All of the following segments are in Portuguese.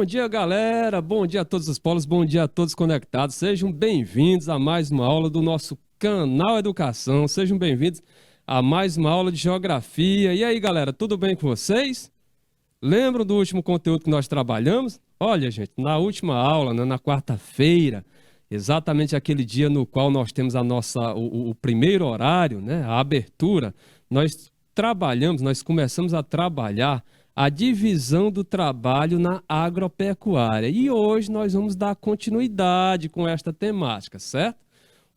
Bom dia, galera. Bom dia a todos os polos, bom dia a todos conectados. Sejam bem-vindos a mais uma aula do nosso canal Educação. Sejam bem-vindos a mais uma aula de geografia. E aí, galera, tudo bem com vocês? Lembram do último conteúdo que nós trabalhamos? Olha, gente, na última aula, né, na quarta-feira, exatamente aquele dia no qual nós temos o primeiro horário, né, a abertura, nós começamos a trabalhar a divisão do trabalho na agropecuária. E hoje nós vamos dar continuidade com esta temática, certo?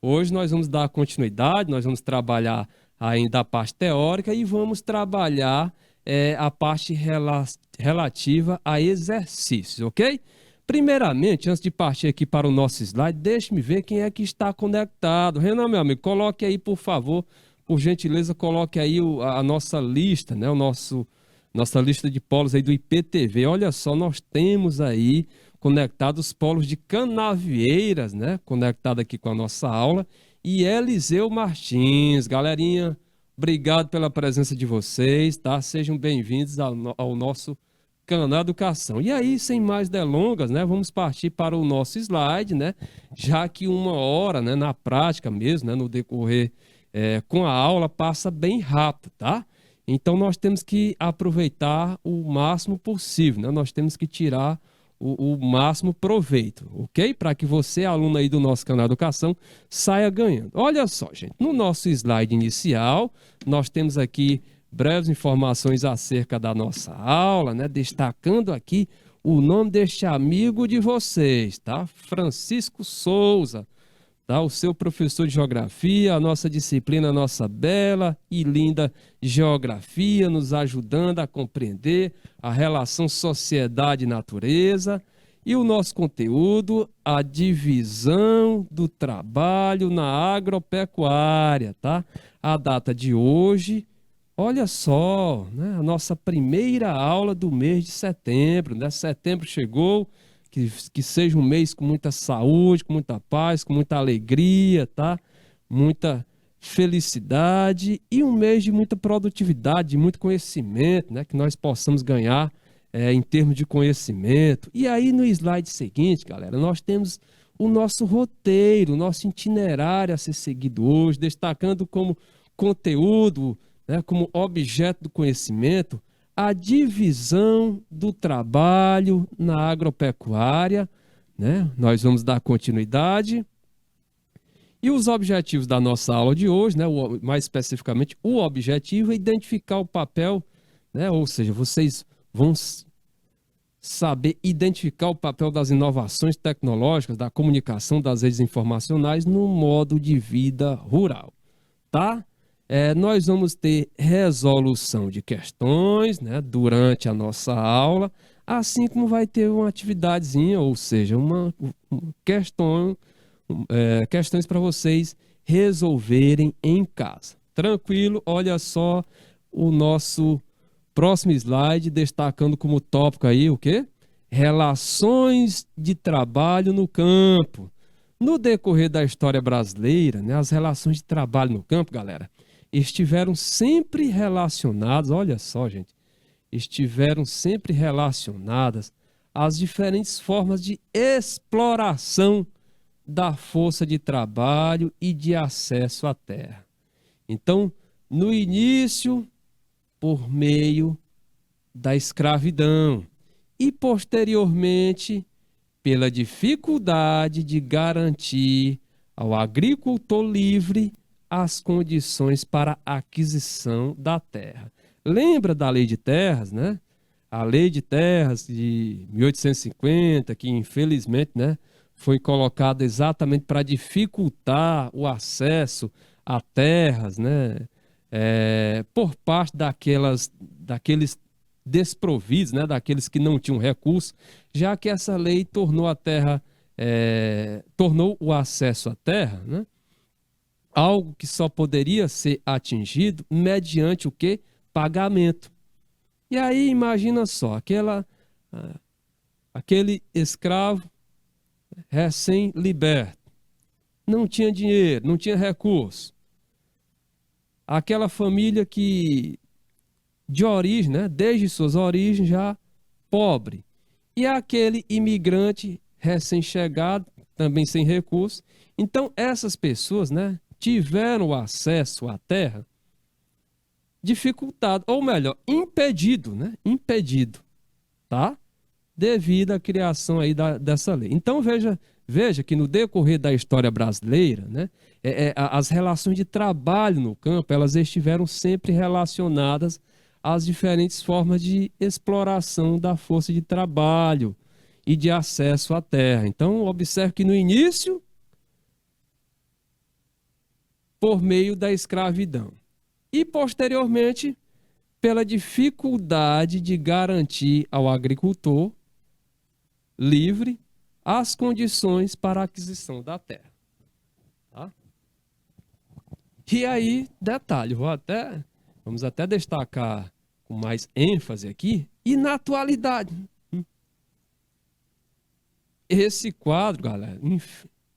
Hoje nós vamos dar continuidade, nós vamos trabalhar ainda a parte teórica e vamos trabalhar a parte relativa a exercícios, ok? Primeiramente, antes de partir aqui para o nosso slide, deixe-me ver quem é que está conectado. Renan, meu amigo, coloque aí, por favor, por gentileza, coloque aí a nossa lista, né? Nossa lista de polos aí do IPTV. Olha só, nós temos aí conectados os polos de Canavieiras, né? Conectado aqui com a nossa aula. E Eliseu Martins. Galerinha, obrigado pela presença de vocês, tá? Sejam bem-vindos ao nosso canal Educação. E aí, sem mais delongas, né? Vamos partir para o nosso slide, né? Já que uma hora, né? Na prática mesmo, né? No decorrer com a aula, passa bem rápido, tá? Então, nós temos que aproveitar o máximo possível, né? Nós temos que tirar o máximo proveito, ok? Para que você, aluno aí do nosso canal Educação, saia ganhando. Olha só, gente, no nosso slide inicial, nós temos aqui breves informações acerca da nossa aula, né? Destacando aqui o nome deste amigo de vocês, tá? Francisco Souza. Tá? O seu professor de geografia, a nossa disciplina, a nossa bela e linda geografia, nos ajudando a compreender a relação sociedade e natureza. E o nosso conteúdo, a divisão do trabalho na agropecuária, tá? A data de hoje, olha só, né? A nossa primeira aula do mês de setembro, né? Setembro chegou. Que seja um mês com muita saúde, com muita paz, com muita alegria, tá? Muita felicidade e um mês de muita produtividade, de muito conhecimento, né? Que nós possamos ganhar em termos de conhecimento. E aí no slide seguinte, galera, nós temos o nosso roteiro, o nosso itinerário a ser seguido hoje, destacando como conteúdo, né? Como objeto do conhecimento, a divisão do trabalho na agropecuária, né? Nós vamos dar continuidade. E os objetivos da nossa aula de hoje, né? Mais especificamente, o objetivo é identificar o papel, né? Ou seja, vocês vão saber identificar o papel das inovações tecnológicas, da comunicação, das redes informacionais no modo de vida rural, tá? Nós vamos ter resolução de questões, né, durante a nossa aula, assim como vai ter uma atividadezinha, ou seja, uma questões para vocês resolverem em casa. Tranquilo? Olha só o nosso próximo slide, destacando como tópico aí o quê? Relações de trabalho no campo. No decorrer da história brasileira, né, as relações de trabalho no campo, galera, estiveram sempre relacionadas, olha só, gente, estiveram sempre relacionadas às diferentes formas de exploração da força de trabalho e de acesso à terra. Então, no início, por meio da escravidão e posteriormente pela dificuldade de garantir ao agricultor livre as condições para a aquisição da terra. Lembra da Lei de Terras, né? A Lei de Terras de 1850, que infelizmente, né, foi colocada exatamente para dificultar o acesso a terras, né, por parte daqueles desprovidos, né, daqueles que não tinham recurso, já que essa lei tornou a terra, tornou o acesso à terra, né, algo que só poderia ser atingido mediante o quê? Pagamento. E aí imagina só, aquele escravo recém-liberto, não tinha dinheiro, não tinha recurso. Aquela família que de origem, né, desde suas origens já pobre. e aquele imigrante recém-chegado, também sem recursos. Então, essas pessoas, né, tiveram acesso à terra dificultado, ou melhor, impedido, né? Impedido, tá? Devido à criação aí dessa lei. Então, veja que no decorrer da história brasileira, né, as relações de trabalho no campo, elas estiveram sempre relacionadas às diferentes formas de exploração da força de trabalho e de acesso à terra. Então, observe que no início, por meio da escravidão. E, posteriormente, pela dificuldade de garantir ao agricultor livre as condições para a aquisição da terra. Tá? E aí, detalhe, vamos até destacar com mais ênfase aqui, e na atualidade. Esse quadro,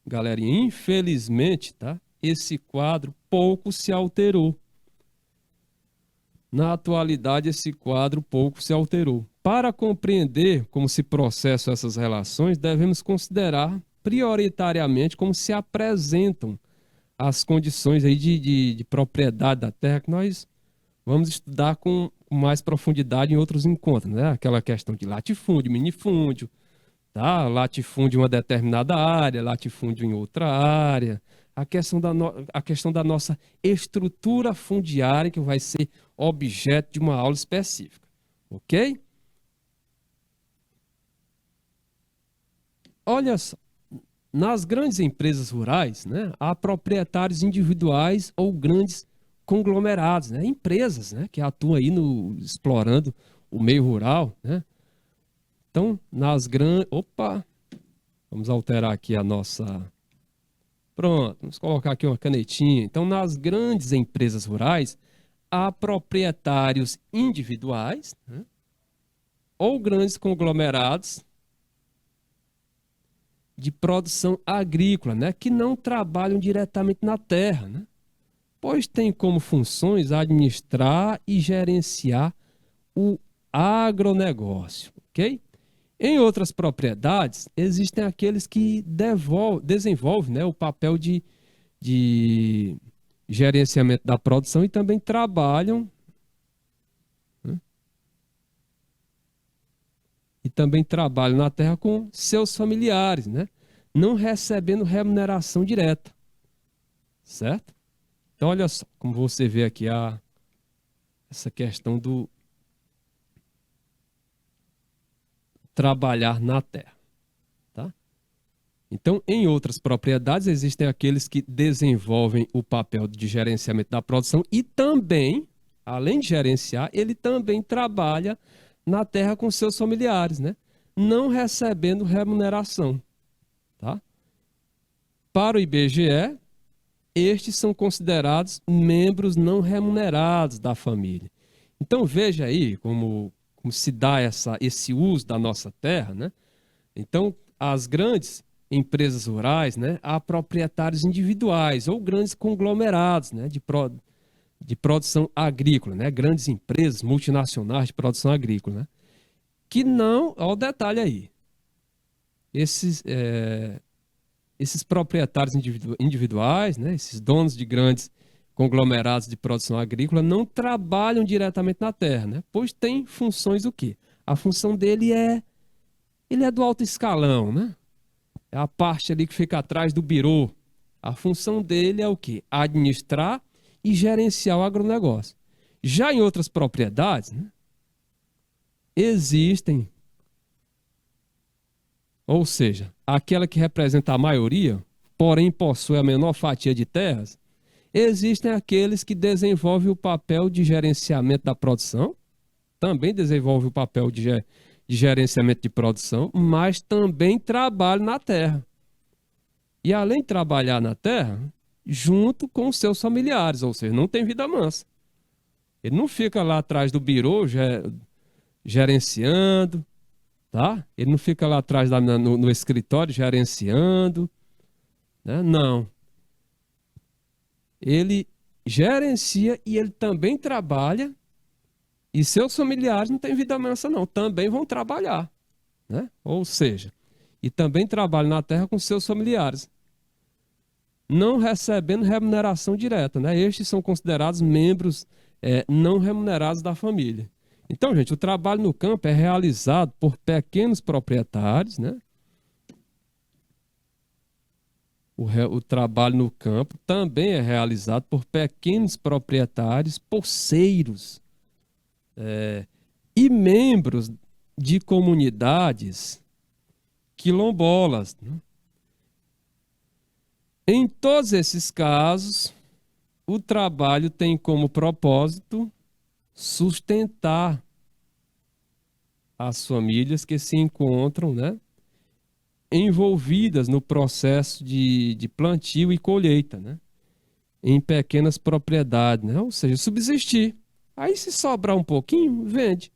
galerinha, infelizmente, tá? Esse quadro pouco se alterou. Na atualidade, esse quadro pouco se alterou. Para compreender como se processam essas relações, devemos considerar prioritariamente como se apresentam as condições aí de propriedade da terra, que nós vamos estudar com mais profundidade em outros encontros, né? Aquela questão de latifúndio, minifúndio, tá? Latifúndio em uma determinada área, latifúndio em outra área, a questão da nossa estrutura fundiária, que vai ser objeto de uma aula específica, ok? Olha só, nas grandes empresas rurais, né, há proprietários individuais ou grandes conglomerados, né, empresas, né, que atuam aí explorando o meio rural, né? Então, nas grandes... Opa! Vamos alterar aqui a nossa... Pronto, vamos colocar aqui uma canetinha. Então, nas grandes empresas rurais, há proprietários individuais, né, ou grandes conglomerados de produção agrícola, né, que não trabalham diretamente na terra, né, pois têm como funções administrar e gerenciar o agronegócio, ok? Em outras propriedades, existem aqueles que desenvolvem, né, o papel de gerenciamento da produção e também trabalham, né, na terra com seus familiares, né, não recebendo remuneração direta, certo? Então, olha só, como você vê aqui essa questão do trabalhar na terra, tá? Então, em outras propriedades, existem aqueles que desenvolvem o papel de gerenciamento da produção e também, além de gerenciar, ele também trabalha na terra com seus familiares, né? Não recebendo remuneração, tá? Para o IBGE, estes são considerados membros não remunerados da família. Então, veja aí como se dá esse uso da nossa terra, né? Então, as grandes empresas rurais, né, há proprietários individuais ou grandes conglomerados, né, de produção agrícola, né, grandes empresas multinacionais de produção agrícola, né, que não, olha o detalhe aí, esses proprietários individuais, né, esses donos de grandes conglomerados de produção agrícola não trabalham diretamente na terra, né, pois tem funções o quê? A função dele ele é do alto escalão, né? É a parte ali que fica atrás do birô. A função dele é o quê? Administrar e gerenciar o agronegócio. Já em outras propriedades, né, existem, ou seja, aquela que representa a maioria, porém possui a menor fatia de terras, existem aqueles que desenvolvem o papel de gerenciamento da produção, também desenvolvem o papel de gerenciamento de produção, mas também trabalham na terra. E além de trabalhar na terra, junto com os seus familiares, ou seja, não tem vida mansa. Ele não fica lá atrás do birô gerenciando, tá? Ele não fica lá atrás no escritório gerenciando, né? Não. Ele gerencia e ele também trabalha, e seus familiares não têm vida mansa não, também vão trabalhar, né? Ou seja, e também trabalham na terra com seus familiares, não recebendo remuneração direta, né? Estes são considerados membros não remunerados da família. Então, gente, o trabalho no campo é realizado por pequenos proprietários, né? O trabalho no campo também é realizado por pequenos proprietários, poceiros, e membros de comunidades quilombolas, né? Em todos esses casos, o trabalho tem como propósito sustentar as famílias que se encontram, né, envolvidas no processo de plantio e colheita, né, em pequenas propriedades, né, ou seja, subsistir. Aí, se sobrar um pouquinho, vende.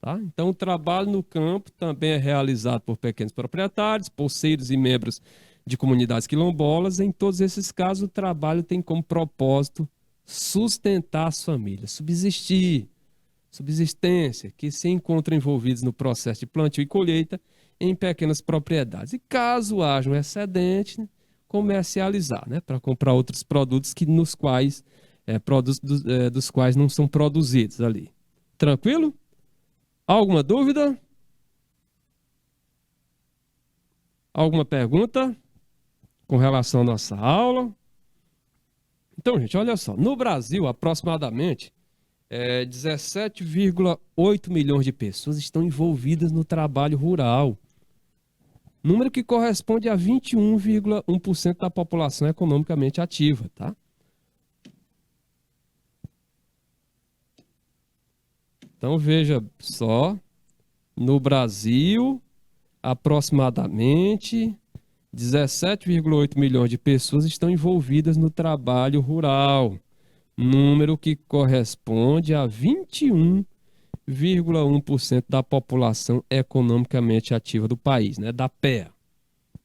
Tá? Então, o trabalho no campo também é realizado por pequenos proprietários, poceiros e membros de comunidades quilombolas. Em todos esses casos, o trabalho tem como propósito sustentar as famílias, subsistir, subsistência, que se encontram envolvidos no processo de plantio e colheita em pequenas propriedades. E caso haja um excedente, né, comercializar, né, para comprar outros produtos nos quais, produtos dos quais não são produzidos ali. Tranquilo? Alguma dúvida? Alguma pergunta com relação à nossa aula? Então, gente, olha só. No Brasil, aproximadamente 17,8 milhões de pessoas estão envolvidas no trabalho rural. Número que corresponde a 21,1% da população economicamente ativa, tá? Então, veja só. No Brasil, aproximadamente 17,8 milhões de pessoas estão envolvidas no trabalho rural, número que corresponde a 21,1% da população economicamente ativa do país, né, da PEA.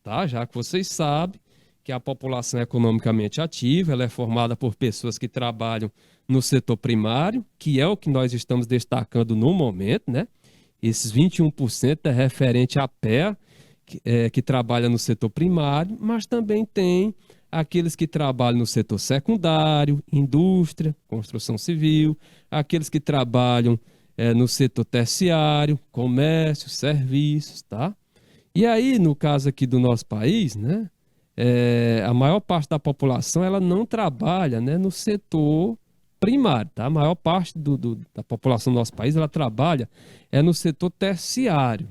Tá? Já que vocês sabem que a população economicamente ativa ela é formada por pessoas que trabalham no setor primário, que é o que nós estamos destacando no momento, né? Esses 21% é referente à PEA, que trabalha no setor primário, mas também tem aqueles que trabalham no setor secundário, indústria, construção civil, aqueles que trabalham no setor terciário, comércio, serviços, tá? E aí, no caso aqui do nosso país, né, a maior parte da população ela não trabalha, né, no setor primário, tá? A maior parte da população do nosso país ela trabalha no setor terciário,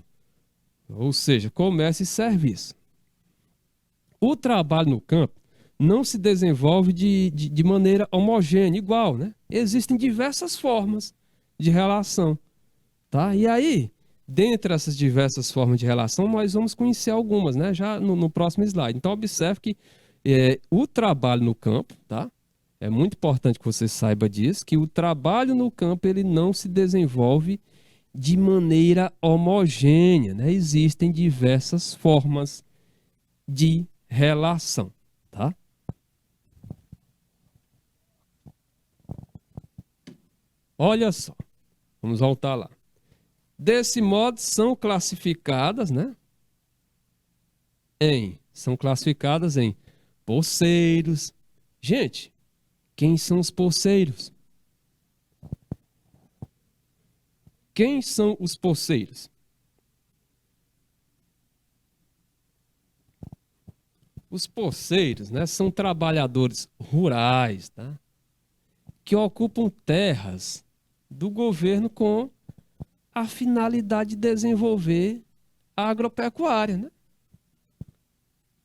ou seja, comércio e serviço. O trabalho no campo não se desenvolve de maneira homogênea, igual, né? Existem diversas formas de relação, tá? E aí, dentre essas diversas formas de relação, nós vamos conhecer algumas, né? Já no próximo slide. Então, observe que o trabalho no campo, tá? É muito importante que você saiba disso, que o trabalho no campo ele não se desenvolve de maneira homogênea, né? Existem diversas formas de relação, tá? Olha só, vamos voltar lá. Desse modo, são classificadas, né? São classificadas em poceiros. Gente, quem são os poceiros? Quem são os poceiros? Os poceiros, né, são trabalhadores rurais, tá? Que ocupam terras do governo com a finalidade de desenvolver a agropecuária, né?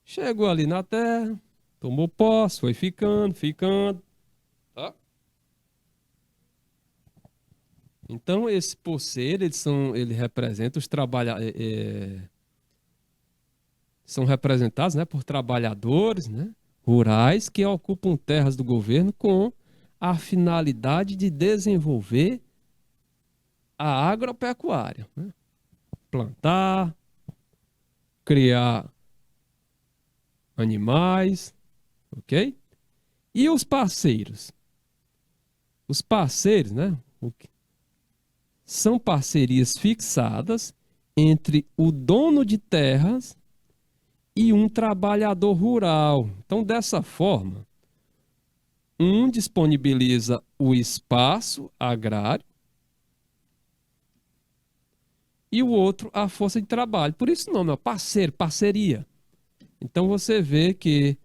Chegou ali na terra, tomou posse, foi ficando, tá? Então, esse poceiro, ele representa os trabalhadores, são representados, né, por trabalhadores, né, rurais que ocupam terras do governo com a finalidade de desenvolver a agropecuária, né? Plantar, criar animais, ok? E os parceiros? Os parceiros, né, são parcerias fixadas entre o dono de terras e um trabalhador rural. Então, dessa forma, um disponibiliza o espaço agrário e o outro a força de trabalho. Por isso o nome é parceiro, parceria. Então você vê que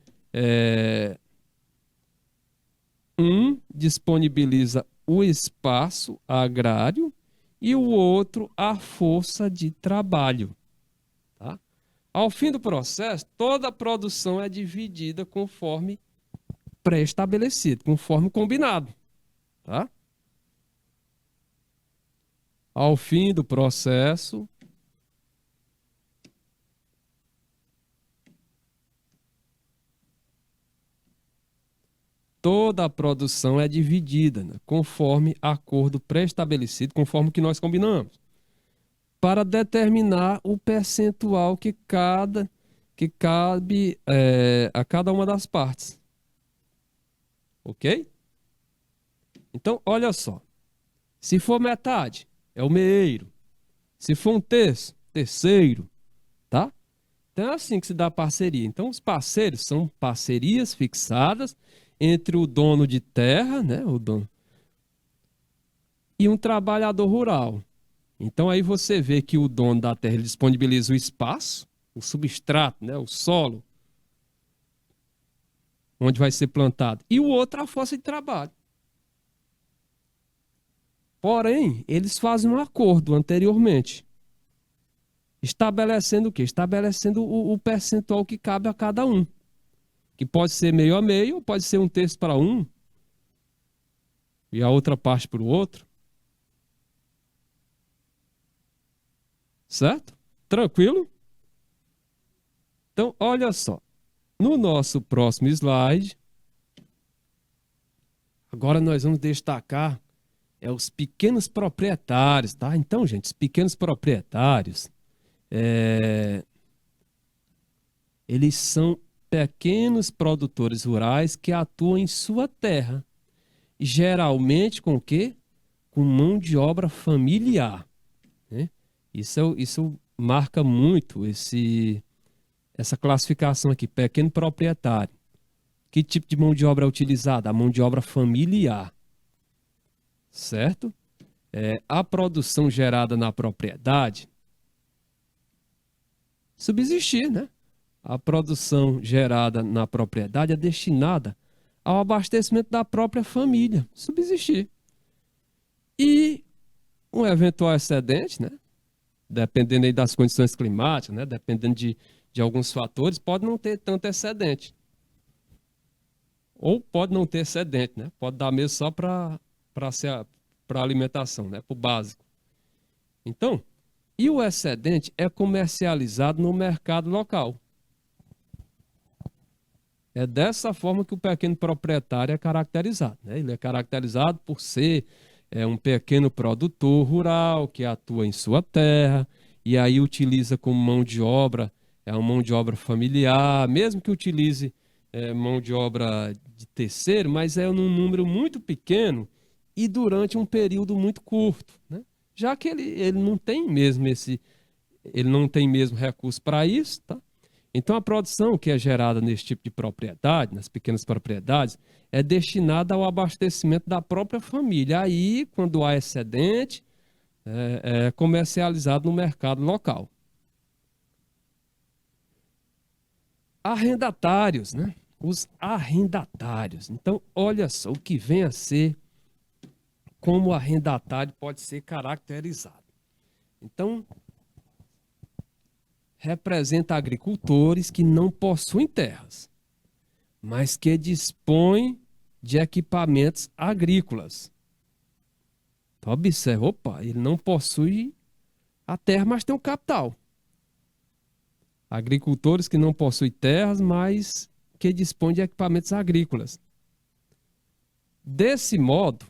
um disponibiliza o espaço agrário e o outro a força de trabalho. Tá? Ao fim do processo, toda a produção é dividida conforme pré-estabelecido, conforme combinado. Tá? Ao fim do processo, toda a produção é dividida, né, conforme acordo pré-estabelecido, conforme o que nós combinamos, para determinar o percentual que cabe a cada uma das partes. Ok? Então, olha só. Se for metade, é o meeiro. Se for um terço, terceiro. Tá? Então é assim que se dá parceria. Então, os parceiros são parcerias fixadas entre o dono de terra, né, o dono, e um trabalhador rural. Então aí você vê que o dono da terra ele disponibiliza o espaço, o substrato, né, o solo, onde vai ser plantado, e o outro a força de trabalho. Porém, eles fazem um acordo anteriormente, estabelecendo o quê? Estabelecendo o percentual que cabe a cada um, que pode ser meio a meio, ou pode ser um terço para um e a outra parte para o outro. Certo? Tranquilo? Então, olha só. No nosso próximo slide, agora nós vamos destacar os pequenos proprietários, tá? Então, gente, os pequenos proprietários, eles são pequenos produtores rurais que atuam em sua terra, geralmente com o quê? Com mão de obra familiar, né? Isso marca muito essa classificação aqui, pequeno proprietário. Que tipo de mão de obra é utilizada? A mão de obra familiar, certo? A produção gerada na propriedade subsistir, né? A produção gerada na propriedade é destinada ao abastecimento da própria família, subsistir. E um eventual excedente, né? Dependendo aí das condições climáticas, né? Dependendo de alguns fatores, pode não ter tanto excedente. Ou pode não ter excedente, né? Pode dar mesmo só para alimentação, né? Para o básico. Então, e o excedente é comercializado no mercado local. É dessa forma que o pequeno proprietário é caracterizado, né? Ele é caracterizado por ser um pequeno produtor rural que atua em sua terra e aí utiliza como mão de obra, é uma mão de obra familiar, mesmo que utilize mão de obra de terceiro, mas é num número muito pequeno e durante um período muito curto, né? Já que ele não tem mesmo ele não tem mesmo recurso para isso, tá? Então, a produção que é gerada nesse tipo de propriedade, nas pequenas propriedades, é destinada ao abastecimento da própria família. Aí, quando há excedente, é comercializado no mercado local. Arrendatários, né? Os arrendatários. Então, olha só o que vem a ser, como o arrendatário pode ser caracterizado. Então, representa agricultores que não possuem terras, mas que dispõem de equipamentos agrícolas. Então, observe, opa, ele não possui a terra, mas tem o capital. Agricultores que não possuem terras, mas que dispõem de equipamentos agrícolas. Desse modo,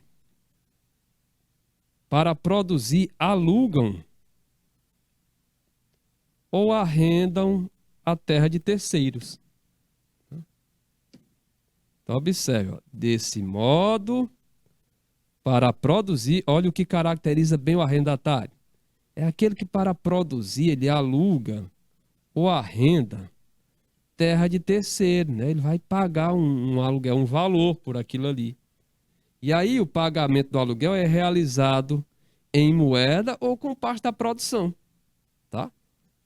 para produzir, alugam ou arrendam a terra de terceiros. Então, observe, ó, desse modo, para produzir, olha o que caracteriza bem o arrendatário. é aquele que para produzir ele aluga ou arrenda terra de terceiro, né? Ele vai pagar um aluguel, um valor por aquilo ali. E aí o pagamento do aluguel é realizado em moeda ou com parte da produção, tá?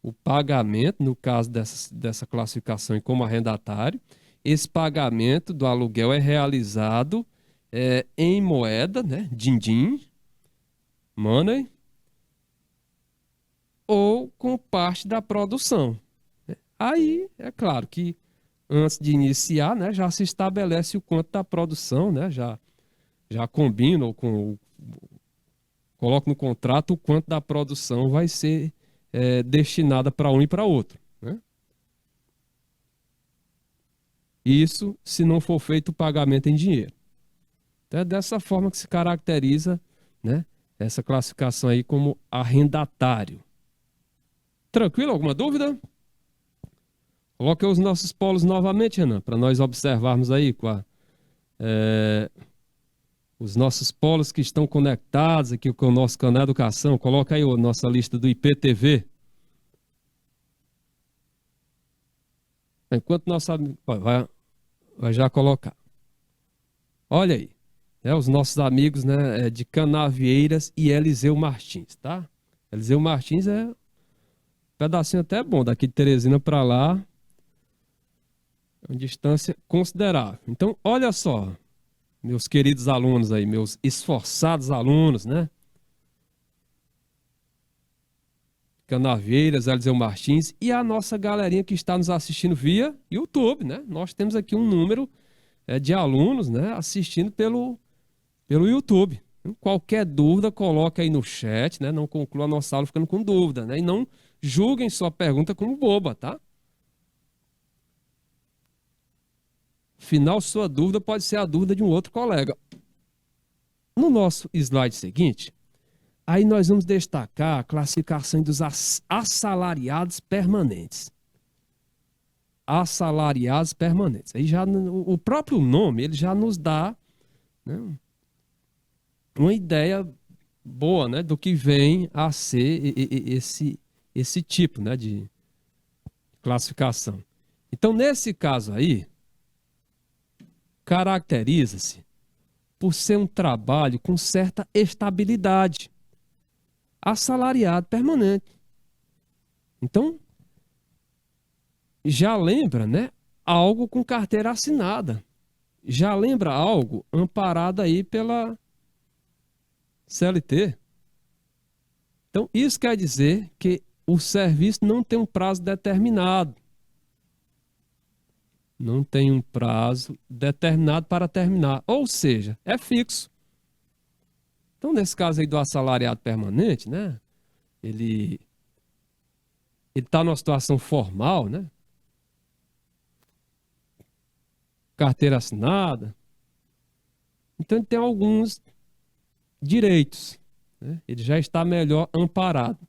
O pagamento, no caso dessa classificação e como arrendatário, esse pagamento do aluguel é realizado em moeda, né? Din-din, money, ou com parte da produção. Aí, é claro que antes de iniciar, né, já se estabelece o quanto da produção, né? Já combina ou coloca no contrato o quanto da produção vai ser destinada para um e para outro, né? Isso se não for feito o pagamento em dinheiro. Então é dessa forma que se caracteriza, né, essa classificação aí como arrendatário. Tranquilo? Alguma dúvida? Coloque os nossos polos novamente, Renan, para nós observarmos aí os nossos polos que estão conectados aqui com o nosso canal Educação. Coloca aí a nossa lista do IPTV. Enquanto nosso amigo vai já colocar. Olha aí, né, os nossos amigos, né, de Canavieiras e Eliseu Martins, tá? Eliseu Martins é um pedacinho até bom, daqui de Teresina para lá, é uma distância considerável. Então, olha só, meus queridos alunos aí, meus esforçados alunos, né? Canavieiras, Eliseu Martins e a nossa galerinha que está nos assistindo via YouTube, né? Nós temos aqui um número de alunos, né, assistindo pelo YouTube. Qualquer dúvida, coloque aí no chat, né? Não conclua a nossa aula ficando com dúvida, né? E não julguem sua pergunta como boba, tá? Afinal, sua dúvida pode ser a dúvida de um outro colega. No nosso slide seguinte, aí nós vamos destacar a classificação dos assalariados permanentes. Assalariados permanentes. Aí já o próprio nome, ele já nos dá, né, uma ideia boa, né, do que vem a ser esse tipo, né, de classificação. Então, nesse caso aí, caracteriza-se por ser um trabalho com certa estabilidade, assalariado permanente. Então, já lembra, né, algo com carteira assinada. Já lembra algo amparado aí pela CLT. Então, isso quer dizer que o serviço não tem um prazo determinado. Não tem um prazo determinado para terminar. Ou seja, é fixo. Então, nesse caso aí do assalariado permanente, né? Ele está numa situação formal, né? Carteira assinada. Então, ele tem alguns direitos, né? Ele já está melhor amparado.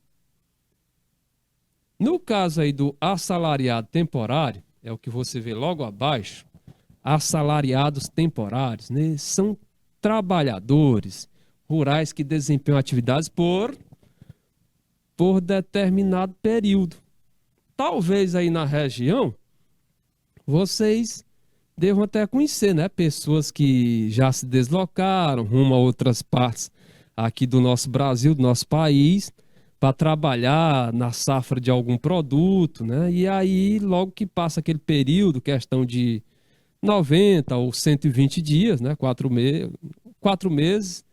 No caso aí do assalariado temporário, é o que você vê logo abaixo, assalariados temporários, né? São trabalhadores rurais que desempenham atividades por determinado período. Talvez aí na região vocês devam até conhecer, né? Pessoas que já se deslocaram rumo a outras partes aqui do nosso Brasil, do nosso país, para trabalhar na safra de algum produto, né? E aí, logo que passa aquele período, questão de 90 ou 120 dias, né? 4 meses,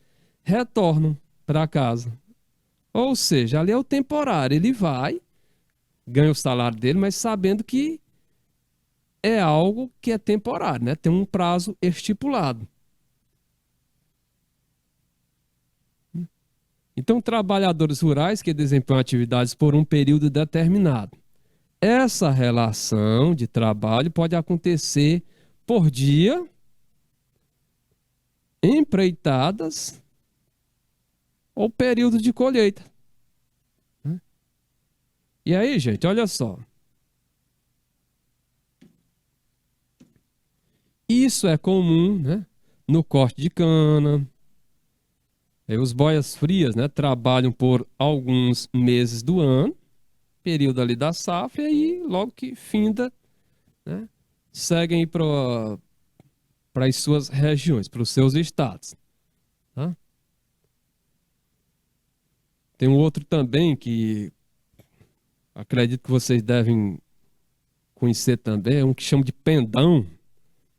retornam para casa. Ou seja, ali é o temporário, ele vai, ganha o salário dele, mas sabendo que é algo que é temporário, né? Tem um prazo estipulado. Então, trabalhadores rurais que desempenham atividades por um período determinado. Essa relação de trabalho pode acontecer por dia, empreitadas ou período de colheita. E aí, gente, olha só. Isso é comum, né? No corte de cana, Aí os boias-frias, né, trabalham por alguns meses do ano, período ali da safra, e aí logo que finda, né, seguem para as suas regiões, para os seus estados. Tá? Tem um outro também que acredito que vocês devem conhecer também, é um que chama de pendão,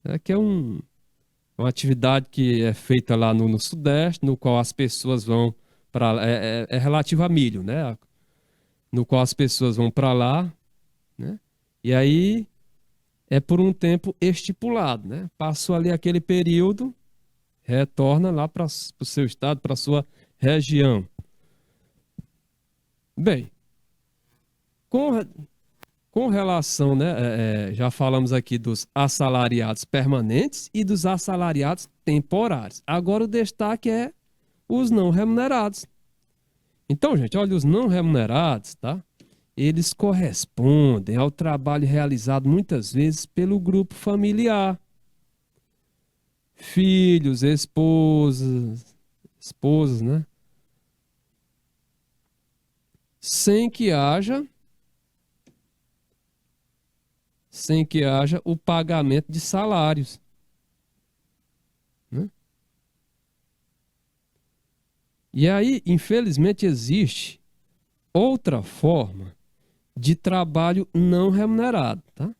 né, que é uma atividade que é feita lá no Sudeste, no qual as pessoas vão para... É relativo a milho, né? No qual as pessoas vão para lá, né? E aí é por um tempo estipulado, né? Passou ali aquele período, retorna lá para o seu estado, para a sua região. Bem, com, com relação, né? Já falamos aqui dos assalariados permanentes e dos assalariados temporários. Agora o destaque é os não remunerados. Então, gente, olha, os não remunerados, tá? Eles correspondem ao trabalho realizado muitas vezes pelo grupo familiar. Filhos, esposas, né? Sem que haja o pagamento de salários, né? E aí, infelizmente, existe outra forma de trabalho não remunerado, tá?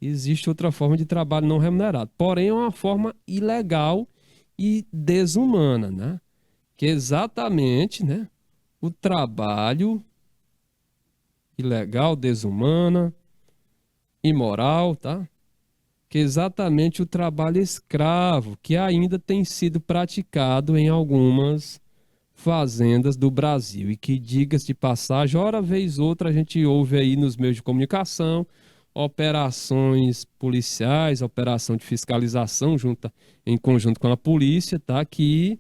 Existe outra forma de trabalho não remunerado, porém é uma forma ilegal e desumana, né? Que é exatamente, né, o trabalho ilegal, desumana, imoral, tá? Que é exatamente o trabalho escravo, que ainda tem sido praticado em algumas fazendas do Brasil e que, diga-se de passagem, hora vez outra a gente ouve aí nos meios de comunicação operações policiais, operação de fiscalização em conjunto com a polícia, tá? Que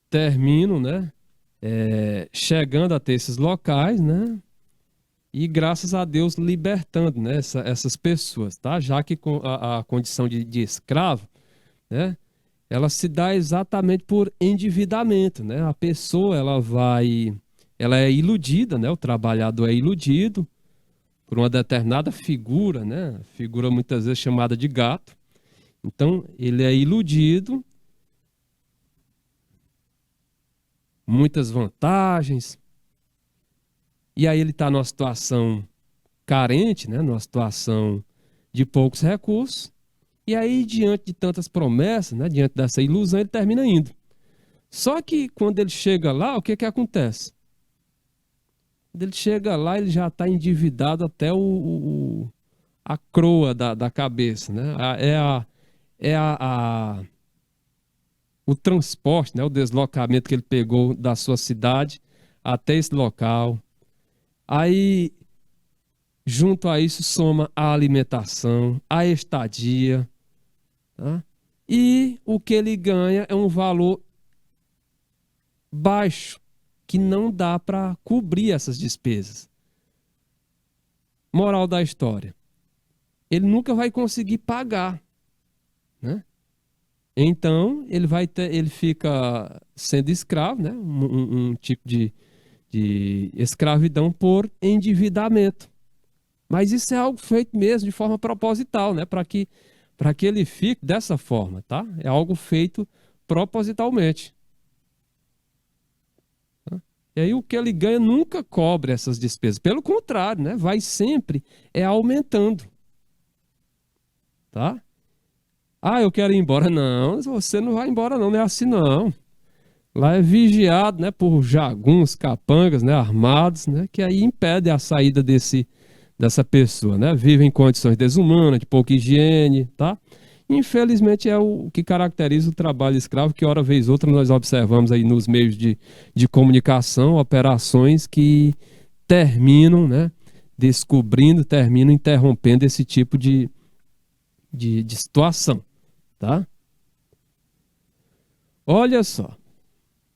terminam, né? Chegando até esses locais, né? E graças a Deus libertando, né, essas pessoas, tá? Já que a condição de escravo, né? Ela se dá exatamente por endividamento, né? A pessoa, ela é iludida, né? O trabalhador é iludido por uma determinada figura, né? Figura muitas vezes chamada de gato. Então, ele é iludido, muitas vantagens, e aí ele está numa situação carente, né? Numa situação de poucos recursos, e aí, diante de tantas promessas, né? Diante dessa ilusão, ele termina indo. Só que quando ele chega lá, o que que acontece? Quando ele chega lá, ele já está endividado até a croa da cabeça, né? O transporte, né? O deslocamento que ele pegou da sua cidade até esse local. Aí, junto a isso, soma a alimentação, a estadia, tá? E o que ele ganha é um valor baixo, que não dá para cobrir essas despesas. Moral da história: ele nunca vai conseguir pagar, né? Então ele fica sendo escravo, né? Um tipo de escravidão por endividamento. Mas isso é algo feito mesmo de forma proposital, né? Para que ele fique dessa forma, tá? É algo feito propositalmente. E aí o que ele ganha nunca cobre essas despesas. Pelo contrário, né? Vai sempre aumentando, tá? Ah, eu quero ir embora. Não, você não vai embora não, não é assim não. Lá é vigiado, né, por jagunços, capangas, né, armados, né, que aí impedem a saída dessa pessoa, né? Vive em condições desumanas, de pouca higiene, tá? Infelizmente é o que caracteriza o trabalho escravo, que hora vez outra nós observamos aí nos meios de comunicação, operações que terminam, né, terminam interrompendo esse tipo de situação, tá? Olha só,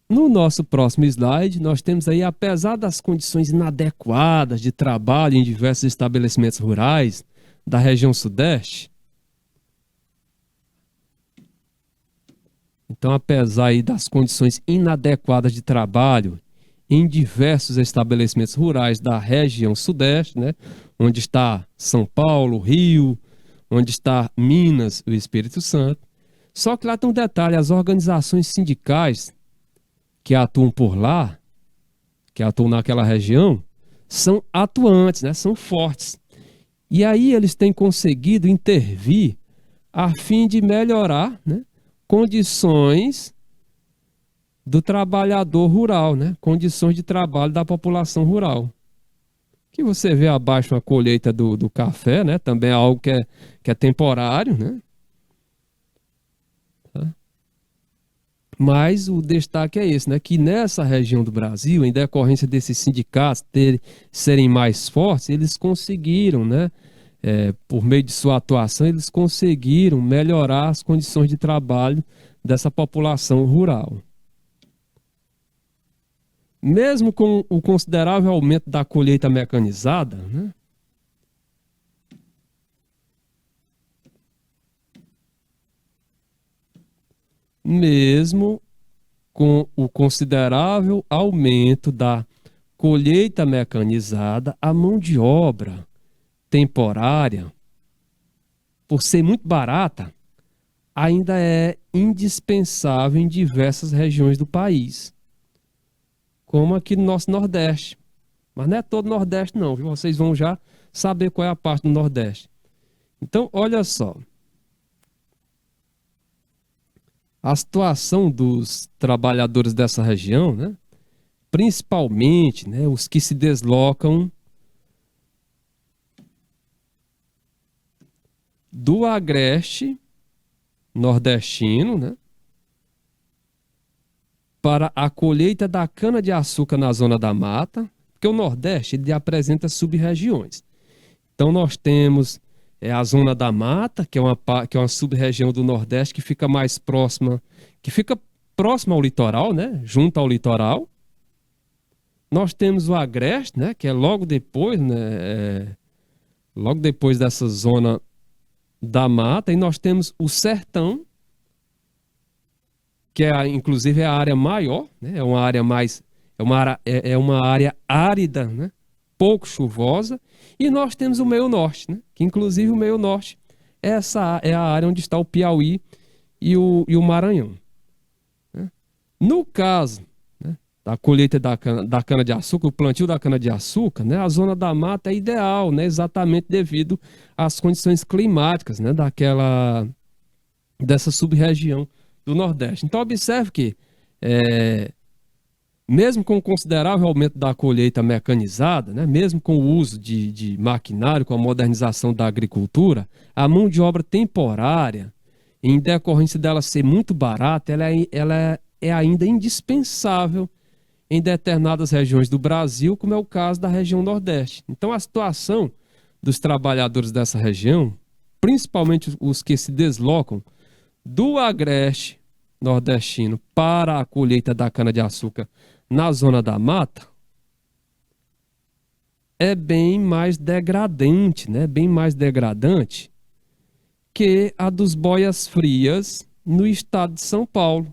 no nosso próximo slide, nós temos aí, apesar das condições inadequadas de trabalho em diversos estabelecimentos rurais da região sudeste, Então, apesar aí das condições inadequadas de trabalho em diversos estabelecimentos rurais da região sudeste, né, onde está São Paulo, Rio, onde está Minas, o Espírito Santo. Só que lá tem um detalhe, as organizações sindicais que atuam por lá, que atuam naquela região, são atuantes, né, são fortes. E aí eles têm conseguido intervir a fim de melhorar, né, condições do trabalhador rural, né, condições de trabalho da população rural. Que você vê abaixo a colheita do café, né, também é algo que é temporário, né? Mas o destaque é esse, né? Que nessa região do Brasil, em decorrência desses sindicatos serem mais fortes, eles conseguiram, né? Por meio de sua atuação, eles conseguiram melhorar as condições de trabalho dessa população rural. Mesmo com o considerável aumento da colheita mecanizada, né? Mesmo com o considerável aumento da colheita mecanizada, a mão de obra temporária, por ser muito barata, ainda é indispensável em diversas regiões do país, como aqui no nosso Nordeste. Mas não é todo o Nordeste não, viu? Vocês vão já saber qual é a parte do Nordeste. Então, olha só. A situação dos trabalhadores dessa região, né? Principalmente, né, os que se deslocam do agreste nordestino, né, para a colheita da cana-de-açúcar na zona da mata, porque o Nordeste ele apresenta sub-regiões. Então nós temos a zona da mata, que é uma sub-região do Nordeste que fica mais próxima, que fica próxima ao litoral, né, junto ao litoral. Nós temos o agreste, né, que é logo depois, né, logo depois dessa zona da mata, e nós temos o sertão, que inclusive é a área maior, né, é uma área mais, é uma área árida, né, pouco chuvosa, e nós temos o meio norte, né, que inclusive o meio norte é a área onde está o Piauí e o Maranhão. Né? No caso, né, da colheita da cana-de-açúcar, o plantio da cana-de-açúcar, né, a zona da mata é ideal, né, exatamente devido às condições climáticas, né, dessa sub-região do Nordeste. Então, observe que, mesmo com o considerável aumento da colheita mecanizada, né, mesmo com o uso de maquinário, com a modernização da agricultura, a mão de obra temporária, em decorrência dela ser muito barata, ela é ainda indispensável em determinadas regiões do Brasil, como é o caso da região Nordeste. Então, a situação dos trabalhadores dessa região, principalmente os que se deslocam do agreste nordestino para a colheita da cana-de-açúcar na zona da mata, é bem mais degradante, né? Bem mais degradante que a dos boias frias no estado de São Paulo.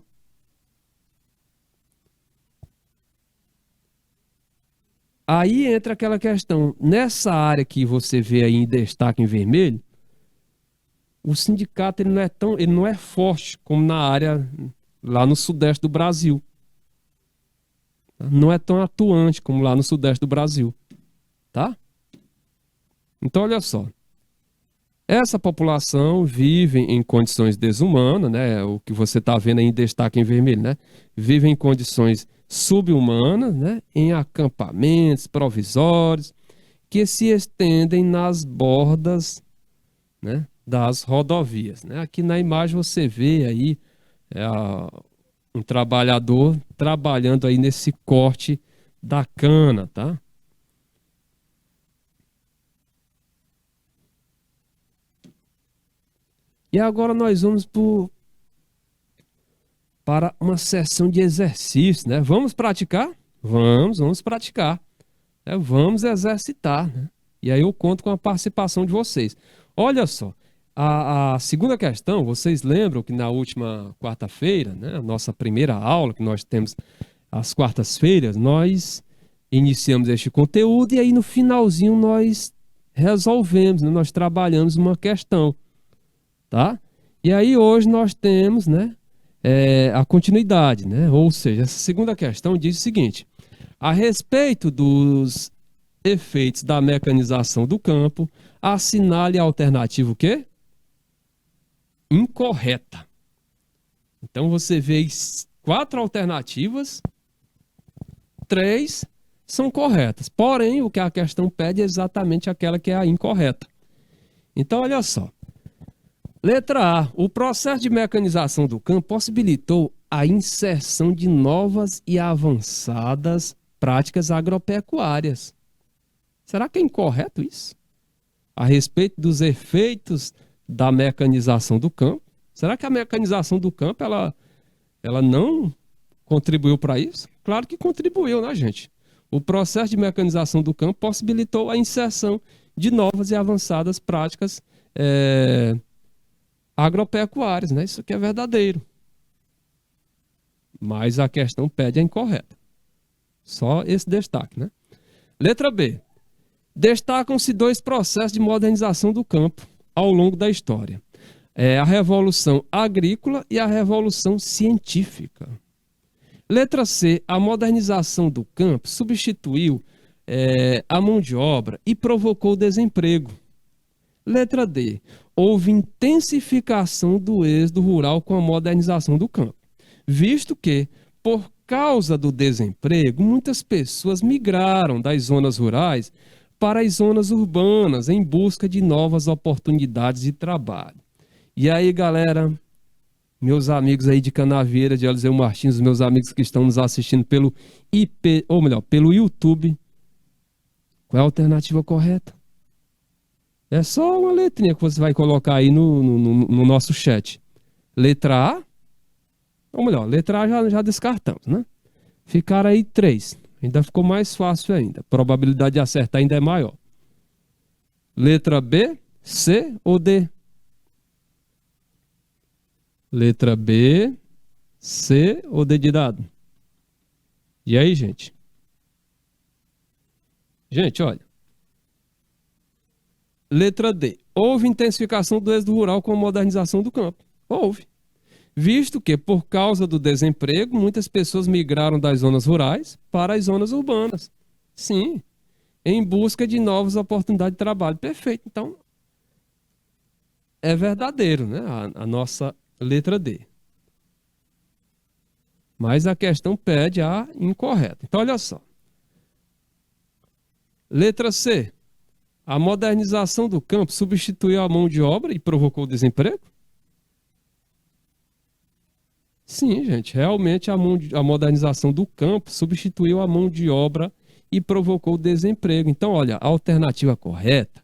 Aí entra aquela questão, nessa área que você vê aí em destaque em vermelho, o sindicato ele não é forte como na área lá no sudeste do Brasil. Não é tão atuante como lá no sudeste do Brasil, tá? Então olha só, essa população vive em condições desumanas, né? O que você está vendo aí em destaque em vermelho, né? Vive em condições subhumanas, né? Em acampamentos provisórios que se estendem nas bordas, né, das rodovias, né? Aqui na imagem você vê aí um trabalhador trabalhando aí nesse corte da cana, tá? E agora nós vamos para uma sessão de exercício, né? Vamos praticar? Vamos praticar. Vamos exercitar, né? E aí eu conto com a participação de vocês. Olha só, A segunda questão, vocês lembram que na última quarta-feira, né, a nossa primeira aula que nós temos às quartas-feiras, nós iniciamos este conteúdo e aí no finalzinho nós resolvemos, né, nós trabalhamos uma questão, tá? E aí hoje nós temos, né, a continuidade, né? Ou seja, essa segunda questão diz o seguinte: a respeito dos efeitos da mecanização do campo, assinale a alternativa o quê? Incorreta. Então você vê 4 alternativas, 3 são corretas. Porém, o que a questão pede é exatamente aquela que é a incorreta. Então, olha só. Letra A. O processo de mecanização do campo possibilitou a inserção de novas e avançadas práticas agropecuárias. Será que é incorreto isso? A respeito dos efeitos da mecanização do campo. Será que a mecanização do campo ela não contribuiu para isso? Claro que contribuiu, né, gente? O processo de mecanização do campo possibilitou a inserção de novas e avançadas práticas agropecuárias, né? Isso aqui é verdadeiro. Mas a questão pede a incorreta. Só esse destaque, né? Letra B. Destacam-se 2 processos de modernização do campo ao longo da história. A Revolução Agrícola e a Revolução Científica. Letra C. A modernização do campo substituiu a mão de obra e provocou desemprego. Letra D. Houve intensificação do êxodo rural com a modernização do campo, visto que, por causa do desemprego, muitas pessoas migraram das zonas rurais para as zonas urbanas em busca de novas oportunidades de trabalho. E aí, galera, meus amigos aí de Canavieira, de Eliseu Martins, meus amigos que estão nos assistindo pelo pelo YouTube, qual é a alternativa correta? É só uma letrinha que você vai colocar aí no nosso chat. Letra A, ou melhor, letra A já descartamos, né? Ficaram aí 3. Ainda ficou mais fácil ainda. A probabilidade de acertar ainda é maior. Letra B, C ou D? Letra B, C ou D de dado? E aí, gente? Gente, olha. Letra D. Houve intensificação do êxodo rural com a modernização do campo. Houve. Visto que, por causa do desemprego, muitas pessoas migraram das zonas rurais para as zonas urbanas. Sim, em busca de novas oportunidades de trabalho. Perfeito. Então, é verdadeiro, né? A nossa letra D. Mas a questão pede a incorreta. Então, olha só. Letra C. A modernização do campo substituiu a mão de obra e provocou desemprego? Sim, gente, realmente a modernização do campo substituiu a mão de obra e provocou desemprego. Então, olha, a alternativa correta,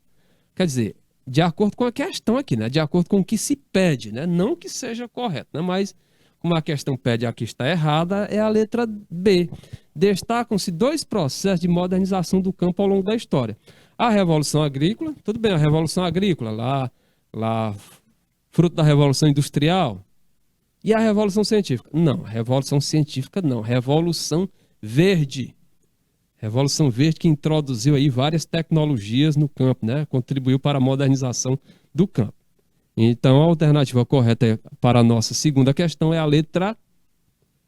quer dizer, de acordo com a questão aqui, né? De acordo com o que se pede, né? Não que seja correto, né? Mas como a questão pede a que está errada, é a letra B. Destacam-se 2 processos de modernização do campo ao longo da história. A Revolução Agrícola, tudo bem, a Revolução Agrícola, lá fruto da Revolução Industrial. E a Revolução Científica? Não, Revolução Científica não, Revolução Verde. Revolução Verde que introduziu aí várias tecnologias no campo, né? Contribuiu para a modernização do campo. Então, a alternativa correta para a nossa segunda questão é a letra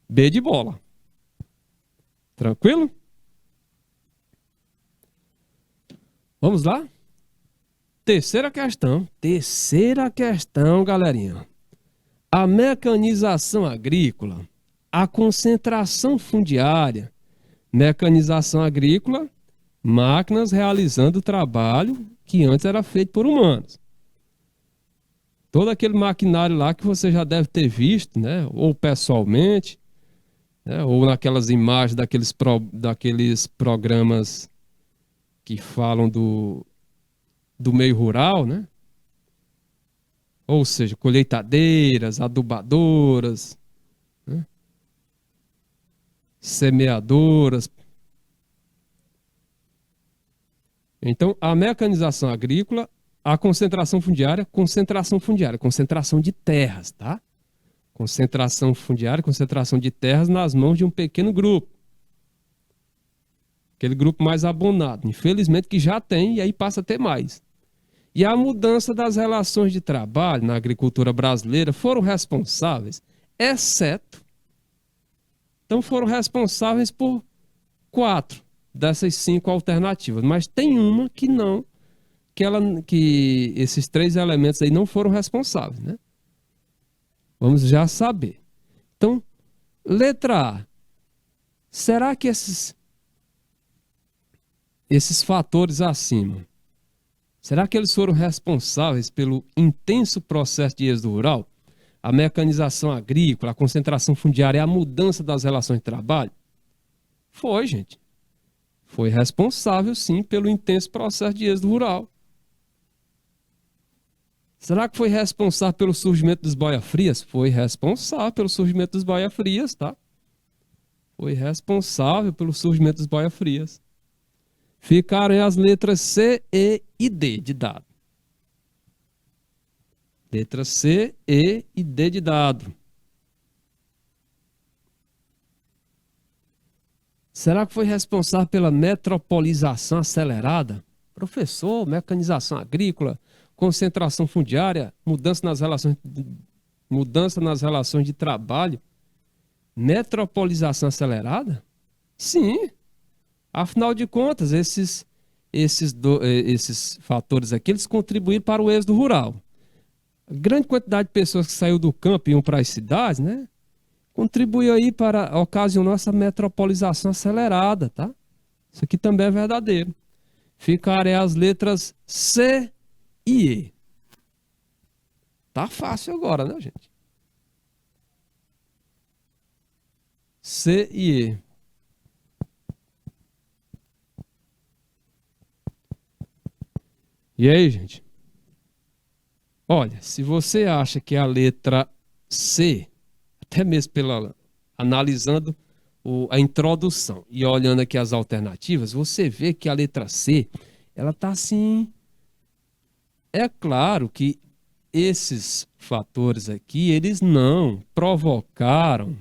B de bola. Tranquilo? Vamos lá? Terceira questão, galerinha. A mecanização agrícola, a concentração fundiária, mecanização agrícola, máquinas realizando trabalho que antes era feito por humanos. Todo aquele maquinário lá que você já deve ter visto, né? Ou pessoalmente, né? Ou naquelas imagens daqueles programas que falam do meio rural, né? Ou seja, colheitadeiras, adubadoras, né? Semeadoras. Então, a mecanização agrícola a concentração fundiária, concentração de terras, tá? Concentração fundiária, concentração de terras nas mãos de um pequeno grupo. Aquele grupo mais abonado. Infelizmente que já tem e aí passa a ter mais. E a mudança das relações de trabalho na agricultura brasileira foram responsáveis, foram responsáveis por 4 dessas 5 alternativas. Mas tem uma que não, que esses 3 elementos aí não foram responsáveis, né? Vamos já saber. Então, letra A. Será que esses fatores acima, será que eles foram responsáveis pelo intenso processo de êxodo rural? A mecanização agrícola, a concentração fundiária e a mudança das relações de trabalho? Foi, gente. Foi responsável, sim, pelo intenso processo de êxodo rural. Será que foi responsável pelo surgimento dos boia-frias? Foi responsável pelo surgimento dos boia-frias, tá? Foi responsável pelo surgimento dos boia-frias. Ficaram as letras C, E e D de dado. Letra C, E e D de dado. Será que foi responsável pela metropolização acelerada? Professor, mecanização agrícola, concentração fundiária, mudança nas relações de trabalho, metropolização acelerada? Sim. Afinal de contas, esses fatores aqui, eles contribuíram para o êxodo rural. A grande quantidade de pessoas que saiu do campo e iam para as cidades, né? Contribuiu aí para ocasionar essa metropolização acelerada, tá? Isso aqui também é verdadeiro. Ficarem as letras C e E. Tá fácil agora, né, gente? C e E. E aí, gente? Olha, se você acha que a letra C, até mesmo analisando a introdução e olhando aqui as alternativas, você vê que a letra C, ela tá assim. É claro que esses fatores aqui, eles não provocaram,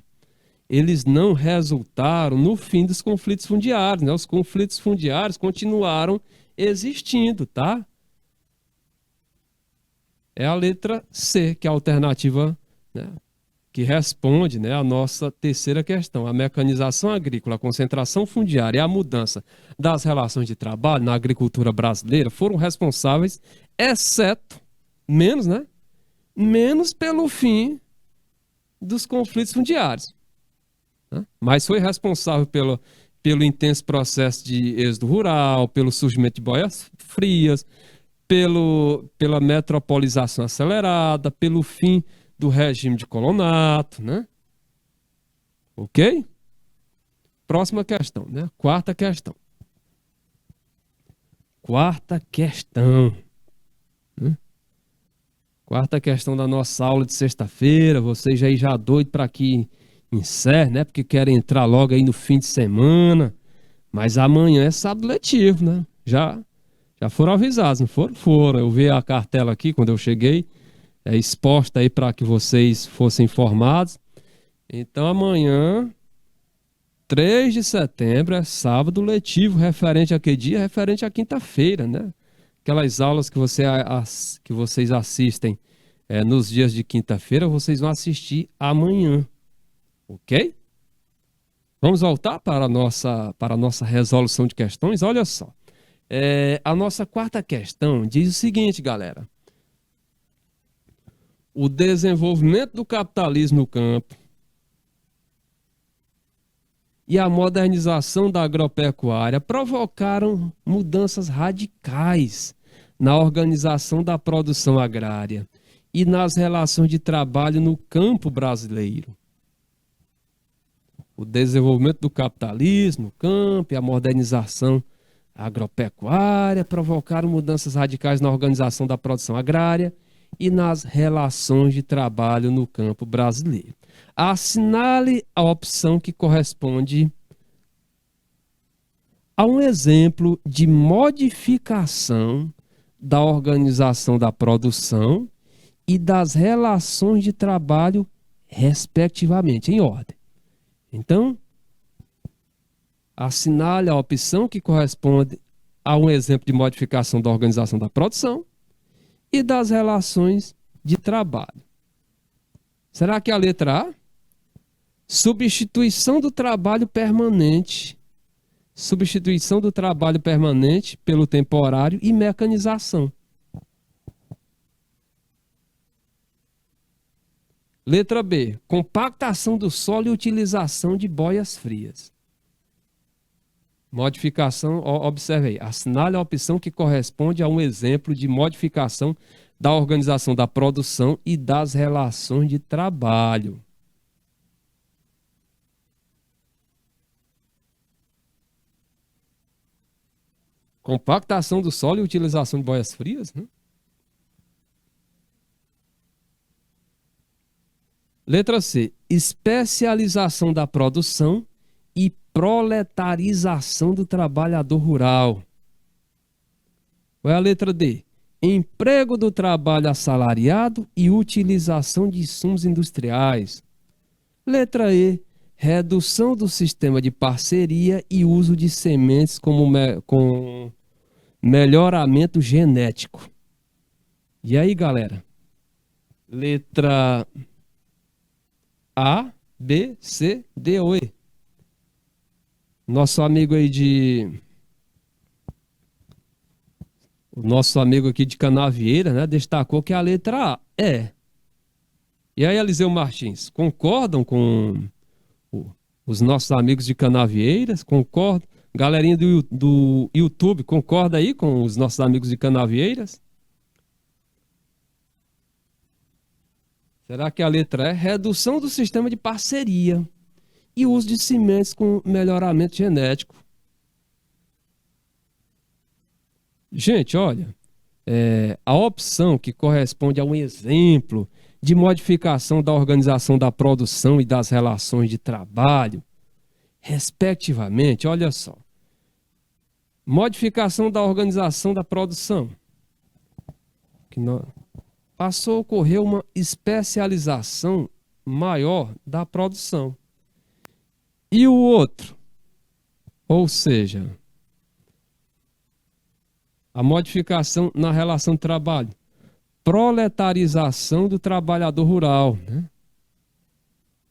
eles não resultaram no fim dos conflitos fundiários, né? Os conflitos fundiários continuaram existindo, tá? É a letra C, que é a alternativa, né, que responde, né, a nossa terceira questão. A mecanização agrícola, a concentração fundiária e a mudança das relações de trabalho na agricultura brasileira foram responsáveis, exceto, menos pelo fim dos conflitos fundiários, né? Mas foi responsável pelo intenso processo de êxodo rural, pelo surgimento de boias frias, pela metropolização acelerada, pelo fim do regime de colonato, né? Ok? Próxima questão, né? Quarta questão. Né? Quarta questão da nossa aula de sexta-feira. Vocês aí já doidos para que encerre, né? Porque querem entrar logo aí no fim de semana. Mas amanhã é sábado letivo, né? Já foram avisados, não foram? Foram. Eu vi a cartela aqui quando eu cheguei, exposta aí para que vocês fossem informados. Então amanhã, 3 de setembro, é sábado letivo, referente a que dia? Referente à quinta-feira, né? Aquelas aulas que vocês assistem nos dias de quinta-feira, vocês vão assistir amanhã, ok? Vamos voltar para a nossa resolução de questões? Olha só. A nossa quarta questão diz o seguinte, galera. O desenvolvimento do capitalismo no campo e a modernização da agropecuária provocaram mudanças radicais na organização da produção agrária e nas relações de trabalho no campo brasileiro. O desenvolvimento do capitalismo no campo e a modernização agropecuária provocaram mudanças radicais na organização da produção agrária e nas relações de trabalho no campo brasileiro. Assinale a opção que corresponde a um exemplo de modificação da organização da produção e das relações de trabalho, respectivamente, em ordem. Então, assinale a opção que corresponde a um exemplo de modificação da organização da produção e das relações de trabalho. Será que é a letra A? Substituição do trabalho permanente. Substituição do trabalho permanente pelo temporário e mecanização. Letra B. Compactação do solo e utilização de boias frias. Modificação, observe aí, assinale a opção que corresponde a um exemplo de modificação da organização da produção e das relações de trabalho. Compactação do solo e utilização de boias frias, né? Letra C. Especialização da produção e proletarização do trabalhador rural. Qual é a letra D? Emprego do trabalho assalariado e utilização de insumos industriais. Letra E. Redução do sistema de parceria e uso de sementes com melhoramento genético. E aí, galera? Letra A, B, C, D ou E? Nosso amigo aí o nosso amigo aqui de Canavieira, né, destacou que a letra A é. E aí, Eliseu Martins, concordam com os nossos amigos de Canavieiras? Concordam? Galerinha do YouTube, concorda aí com os nossos amigos de Canavieiras? Será que a letra E? Redução do sistema de parceria e uso de sementes com melhoramento genético. Gente, olha, a opção que corresponde a um exemplo de modificação da organização da produção e das relações de trabalho, respectivamente, olha só. Modificação da organização da produção. Passou a ocorrer uma especialização maior da produção. E o outro? Ou seja, a modificação na relação de trabalho. Proletarização do trabalhador rural, né?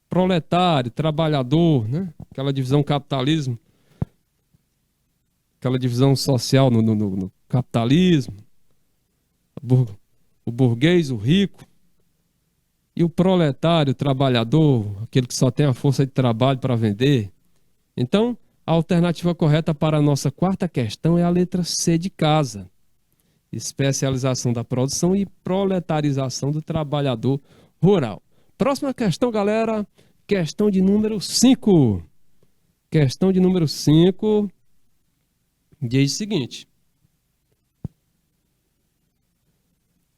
Proletário, trabalhador, né? Aquela divisão capitalismo, aquela divisão social no capitalismo, o burguês, o rico, e o proletário, o trabalhador, aquele que só tem a força de trabalho para vender. Então, a alternativa correta para a nossa quarta questão é a letra C de casa. Especialização da produção e proletarização do trabalhador rural. Próxima questão, galera. Questão de número 5. Questão de número 5 diz o seguinte.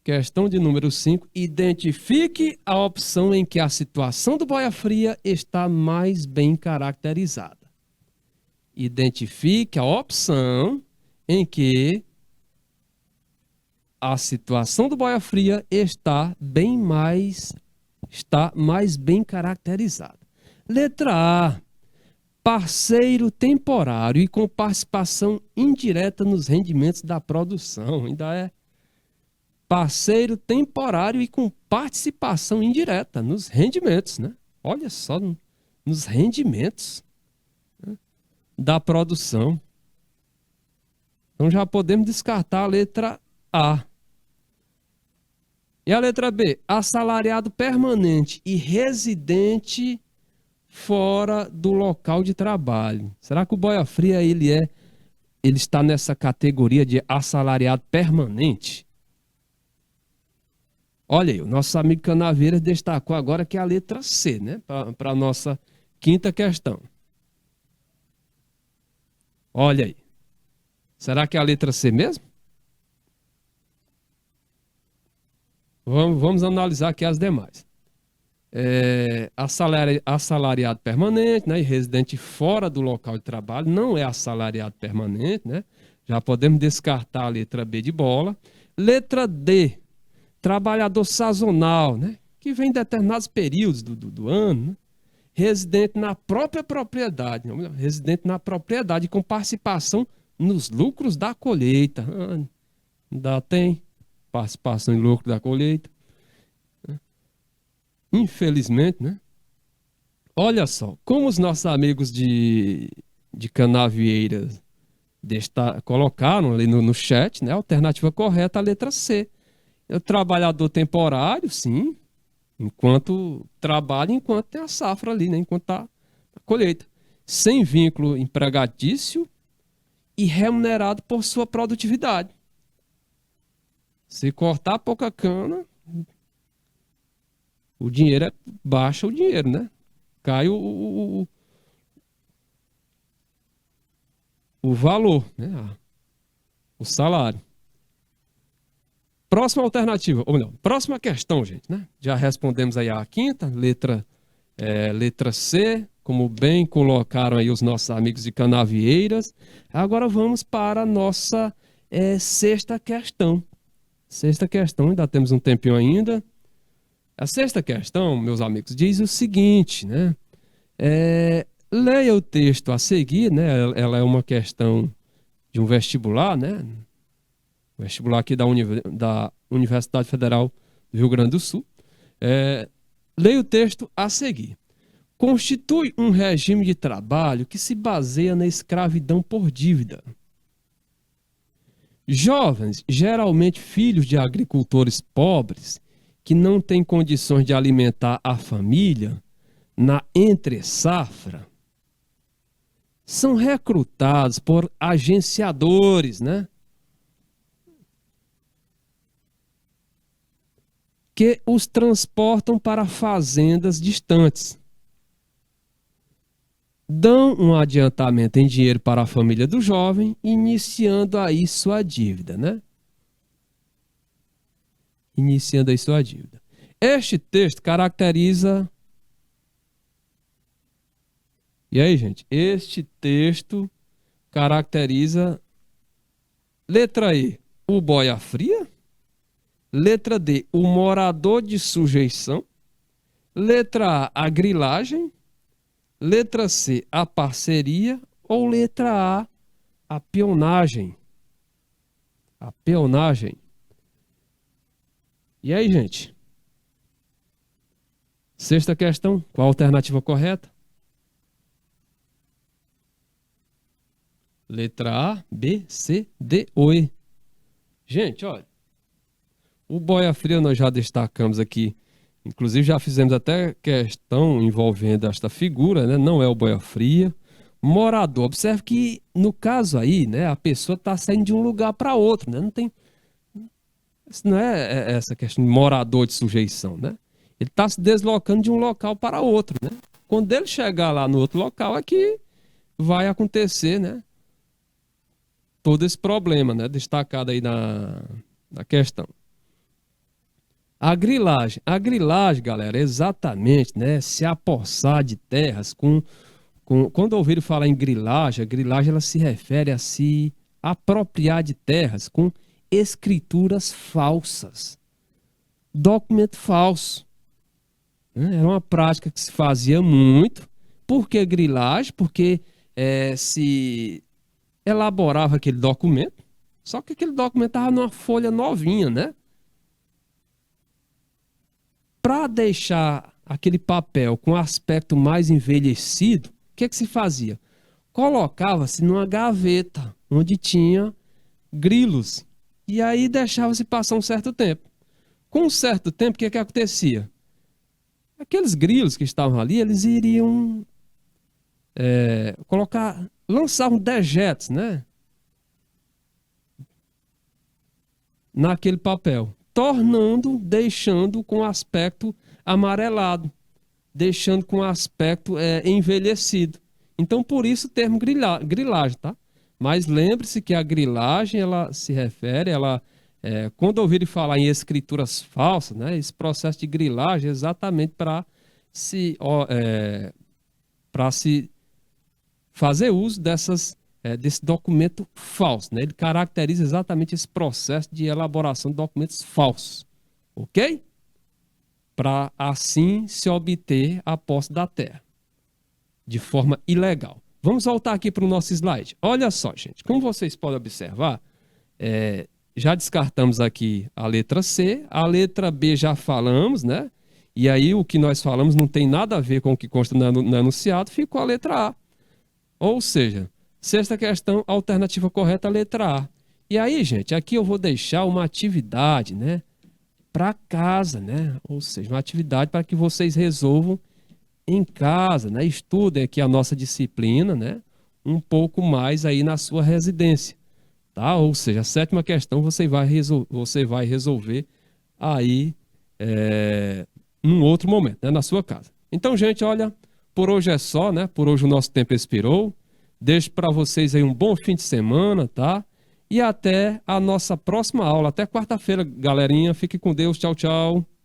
Questão de número 5. Identifique a opção em que a situação do boia fria está mais bem caracterizada. Identifique a opção em que a situação do boia fria está mais bem caracterizada. Letra A. Parceiro temporário e com participação indireta nos rendimentos da produção. Ainda é parceiro temporário e com participação indireta nos rendimentos, né? Olha só, nos rendimentos, né, da produção. Então já podemos descartar a letra A. E a letra B? Assalariado permanente e residente fora do local de trabalho. Será que o boia fria ele está nessa categoria de assalariado permanente? Olha aí, o nosso amigo Canaveiras destacou agora que é a letra C, né? Para a nossa quinta questão. Olha aí. Será que é a letra C mesmo? Vamos analisar aqui as demais. Assalariado permanente, né, e residente fora do local de trabalho, não é assalariado permanente, né? Já podemos descartar a letra B de bola. Letra D, trabalhador sazonal, né? Que vem em determinados períodos do ano, né? Residente na própria propriedade, residente na propriedade com participação nos lucros da colheita. Ainda tem participação em lucro da colheita. Infelizmente, né? Olha só, como os nossos amigos de Canavieiras colocaram ali no chat, né? A alternativa correta, a letra C. É o trabalhador temporário, sim, enquanto trabalha, enquanto tem a safra ali, né? Enquanto está a colheita. Sem vínculo empregatício e remunerado por sua produtividade. Se cortar pouca cana, o dinheiro baixa o dinheiro, né? Cai o valor, né? O salário. Próxima alternativa, ou não, próxima questão, gente, né? Já respondemos aí a quinta, letra C, como bem colocaram aí os nossos amigos de Canavieiras. Agora vamos para a nossa sexta questão. Sexta questão, ainda temos um tempinho ainda. A sexta questão, meus amigos, diz o seguinte, né? Leia o texto a seguir, né? Ela é uma questão de um vestibular, né? Vestibular aqui da Universidade Federal do Rio Grande do Sul. Leia o texto a seguir. Constitui um regime de trabalho que se baseia na escravidão por dívida. Jovens, geralmente filhos de agricultores pobres, que não têm condições de alimentar a família na entre-safra, são recrutados por agenciadores, né? Que os transportam para fazendas distantes. Dão um adiantamento em dinheiro para a família do jovem, iniciando aí sua dívida, né? Iniciando aí sua dívida. Este texto caracteriza... E aí, gente? Este texto caracteriza... Letra E, o boia fria. Letra D, o morador de sujeição. Letra A, a grilagem. Letra C, a parceria. Ou letra A, a peonagem. A peonagem. E aí, gente? Sexta questão, qual a alternativa correta? Letra A, B, C, D ou E. Gente, olha. O boia fria nós já destacamos aqui. Inclusive já fizemos até questão envolvendo esta figura, né? Não é o boia fria. Morador. Observe que no caso aí, né? A pessoa está saindo de um lugar para outro, né? Não tem... Isso não é essa questão de morador de sujeição, né? Ele está se deslocando de um local para outro, né? Quando ele chegar lá no outro local é que vai acontecer, né? Todo esse problema, né? Destacado aí na questão. A grilagem, galera, é exatamente, né? Se apossar de terras quando ouviram falar em grilagem, a grilagem ela se refere a se apropriar de terras com escrituras falsas, documento falso. Era uma prática que se fazia muito. Por que grilagem? Porque se elaborava aquele documento, só que aquele documento estava numa folha novinha, né? Para deixar aquele papel com aspecto mais envelhecido, o que se fazia? Colocava-se numa gaveta onde tinha grilos e aí deixava-se passar um certo tempo. Com um certo tempo, o que acontecia? Aqueles grilos que estavam ali, eles iriam lançavam dejetos, né? Naquele papel, deixando com aspecto amarelado, deixando com aspecto envelhecido. Então, por isso o termo grilagem, tá? Mas lembre-se que a grilagem, ela se refere, quando ouvirem falar em escrituras falsas, né? Esse processo de grilagem é exatamente para se fazer uso dessas desse documento falso, né? Ele caracteriza exatamente esse processo de elaboração de documentos falsos, ok? Para assim se obter a posse da terra, de forma ilegal. Vamos voltar aqui para o nosso slide. Olha só, gente, como vocês podem observar, já descartamos aqui a letra C, a letra B já falamos, né? E aí o que nós falamos não tem nada a ver com o que consta no enunciado, ficou a letra A. Ou seja, sexta questão, alternativa correta, a letra A. E aí, gente, aqui eu vou deixar uma atividade, né? Para casa, né? Ou seja, uma atividade para que vocês resolvam em casa, né? Estudem aqui a nossa disciplina, né? Um pouco mais aí na sua residência, tá? Ou seja, a sétima questão você vai resolver aí num outro momento, né? Na sua casa. Então, gente, olha, por hoje é só, né? Por hoje o nosso tempo expirou. Deixo para vocês aí um bom fim de semana, tá? E até a nossa próxima aula. Até quarta-feira, galerinha. Fique com Deus. Tchau, tchau.